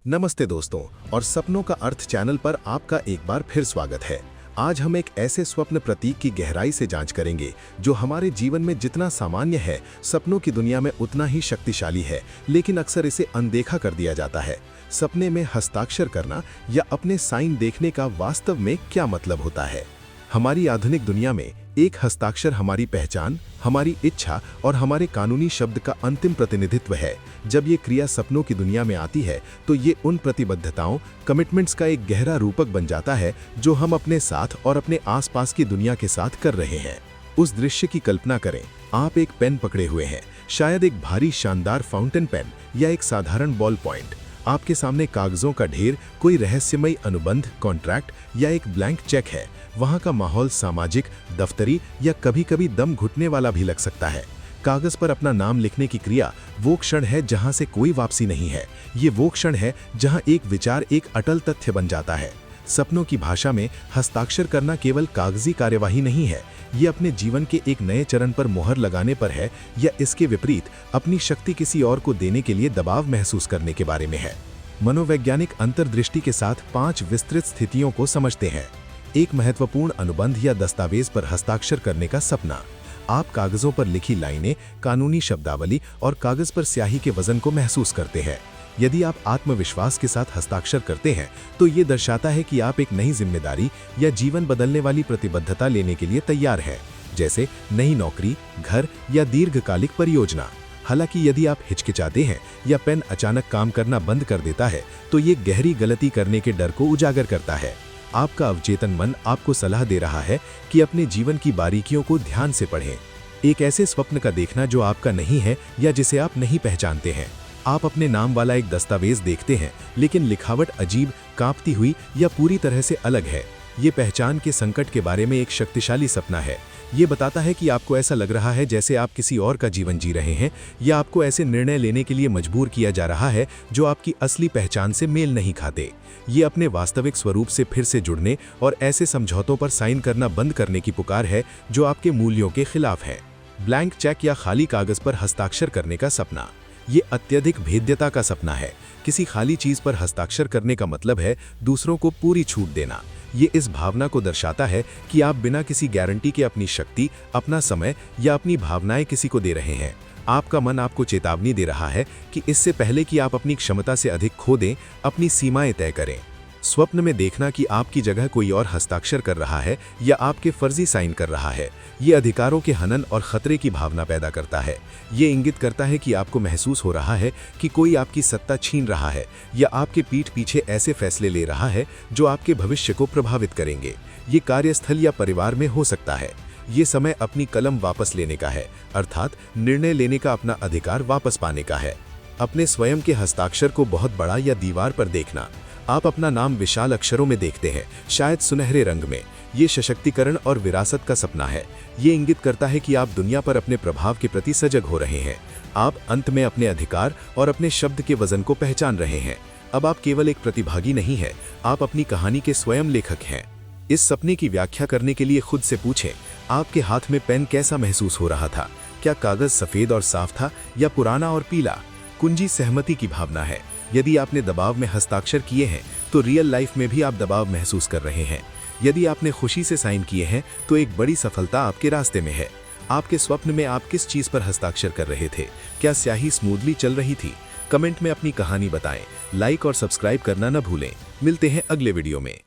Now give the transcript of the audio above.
नमस्ते दोस्तों, और सपनों का अर्थ चैनल पर आपका एक बार फिर स्वागत है। आज हम एक ऐसे स्वप्न प्रतीक की गहराई से जांच करेंगे जो हमारे जीवन में जितना सामान्य है, सपनों की दुनिया में उतना ही शक्तिशाली है, लेकिन अक्सर इसे अनदेखा कर दिया जाता है। सपने में हस्ताक्षर करना या अपने साइन देखने का वास्तव में क्या मतलब होता है? हमारी आधुनिक दुनिया में एक हस्ताक्षर हमारी पहचान, हमारी इच्छा और हमारे कानूनी शब्द का अंतिम प्रतिनिधित्व है। जब ये क्रिया सपनों की दुनिया में आती है तो ये उन प्रतिबद्धताओं, कमिटमेंट्स का एक गहरा रूपक बन जाता है जो हम अपने साथ और अपने आसपास की दुनिया के साथ कर रहे हैं। उस दृश्य की कल्पना करें। आप एक पेन पकड़े हुए हैं, शायद एक भारी शानदार फाउंटेन पेन या एक साधारण बॉल पॉइंट। आपके सामने कागजों का ढेर, कोई रहस्यमयी अनुबंध, कॉन्ट्रैक्ट या एक ब्लैंक चेक है। वहाँ का माहौल सामाजिक, दफ्तरी या कभी-कभी दम घुटने वाला भी लग सकता है। कागज पर अपना नाम लिखने की क्रिया वो क्षण है जहाँ से कोई वापसी नहीं है। ये वो क्षण है जहाँ एक विचार एक अटल तथ्य बन जाता है। सपनों की भाषा में हस्ताक्षर करना केवल कागजी कार्यवाही नहीं है, ये अपने जीवन के एक नए चरण पर मोहर लगाने पर है, या इसके विपरीत अपनी शक्ति किसी और को देने के लिए दबाव महसूस करने के बारे में है। मनोवैज्ञानिक अंतर्दृष्टि के साथ 5 विस्तृत स्थितियों को समझते हैं। एक महत्वपूर्ण अनुबंध या दस्तावेज पर हस्ताक्षर करने का सपना। आप कागजों पर लिखी लाइनें, कानूनी शब्दावली और कागज पर स्याही के वजन को महसूस करते हैं। यदि आप आत्मविश्वास के साथ हस्ताक्षर करते हैं तो ये दर्शाता है कि आप एक नई जिम्मेदारी या जीवन बदलने वाली प्रतिबद्धता लेने के लिए तैयार हैं, जैसे नई नौकरी, घर या दीर्घकालिक परियोजना। हालांकि यदि आप हिचकिचाते हैं या पेन अचानक काम करना बंद कर देता है तो ये गहरी गलती करने के डर को उजागर करता है। आपका अवचेतन मन आपको सलाह दे रहा है कि अपने जीवन की बारीकियों को ध्यान से पढ़ें। एक ऐसे स्वप्न का देखना जो आपका नहीं है या जिसे आप नहीं पहचानते हैं। आप अपने नाम वाला एक दस्तावेज देखते हैं, लेकिन लिखावट अजीब, कांपती हुई या पूरी तरह से अलग है। ये पहचान के संकट के बारे में एक शक्तिशाली सपना है। ये बताता है कि आपको ऐसा लग रहा है जैसे आप किसी और का जीवन जी रहे हैं, या आपको ऐसे निर्णय लेने के लिए मजबूर किया जा रहा है जो आपकी असली पहचान से मेल नहीं खाते। ये अपने वास्तविक स्वरूप से फिर से जुड़ने और ऐसे समझौतों पर साइन करना बंद करने की पुकार है जो आपके मूल्यों के खिलाफ है। ब्लैंक चेक या खाली कागज पर हस्ताक्षर करने का सपना। ये अत्यधिक भेद्यता का सपना है। किसी खाली चीज पर हस्ताक्षर करने का मतलब है दूसरों को पूरी छूट देना। ये इस भावना को दर्शाता है कि आप बिना किसी गारंटी के अपनी शक्ति, अपना समय या अपनी भावनाएं किसी को दे रहे हैं। आपका मन आपको चेतावनी दे रहा है कि इससे पहले कि आप अपनी क्षमता से अधिक खो दें, अपनी सीमाएं तय करें। स्वप्न में देखना कि आपकी जगह कोई और हस्ताक्षर कर रहा है या आपके फर्जी साइन कर रहा है, ये अधिकारों के हनन और खतरे की भावना पैदा करता है। ये इंगित करता है कि आपको महसूस हो रहा है कि कोई आपकी सत्ता छीन रहा है या आपके पीठ पीछे ऐसे फैसले ले रहा है जो आपके भविष्य को प्रभावित करेंगे। ये कार्यस्थल या परिवार में हो सकता है। ये समय अपनी कलम वापस लेने का है, अर्थात निर्णय लेने का अपना अधिकार वापस पाने का है। अपने स्वयं के हस्ताक्षर को बहुत बड़ा या दीवार पर देखना। आप अपना नाम विशाल अक्षरों में देखते हैं, शायद सुनहरे रंग में। ये सशक्तिकरण और विरासत का सपना है। ये इंगित करता है कि आप दुनिया पर अपने प्रभाव के प्रति सजग हो रहे हैं। आप अंत में अपने अधिकार और अपने शब्द के वजन को पहचान रहे हैं। अब आप केवल एक प्रतिभागी नहीं हैं, आप अपनी कहानी के स्वयं लेखक हैं। इस सपने की व्याख्या करने के लिए खुद से पूछें, आपके हाथ में पेन कैसा महसूस हो रहा था? क्या कागज सफेद और साफ था या पुराना और पीला? कुंजी सहमति की भावना है। यदि आपने दबाव में हस्ताक्षर किए हैं तो रियल लाइफ में भी आप दबाव महसूस कर रहे हैं। यदि आपने खुशी से साइन किए हैं तो एक बड़ी सफलता आपके रास्ते में है। आपके स्वप्न में आप किस चीज पर हस्ताक्षर कर रहे थे? क्या स्याही स्मूथली चल रही थी? कमेंट में अपनी कहानी बताएं। लाइक और सब्सक्राइब करना न भूलें। मिलते हैं अगले वीडियो में।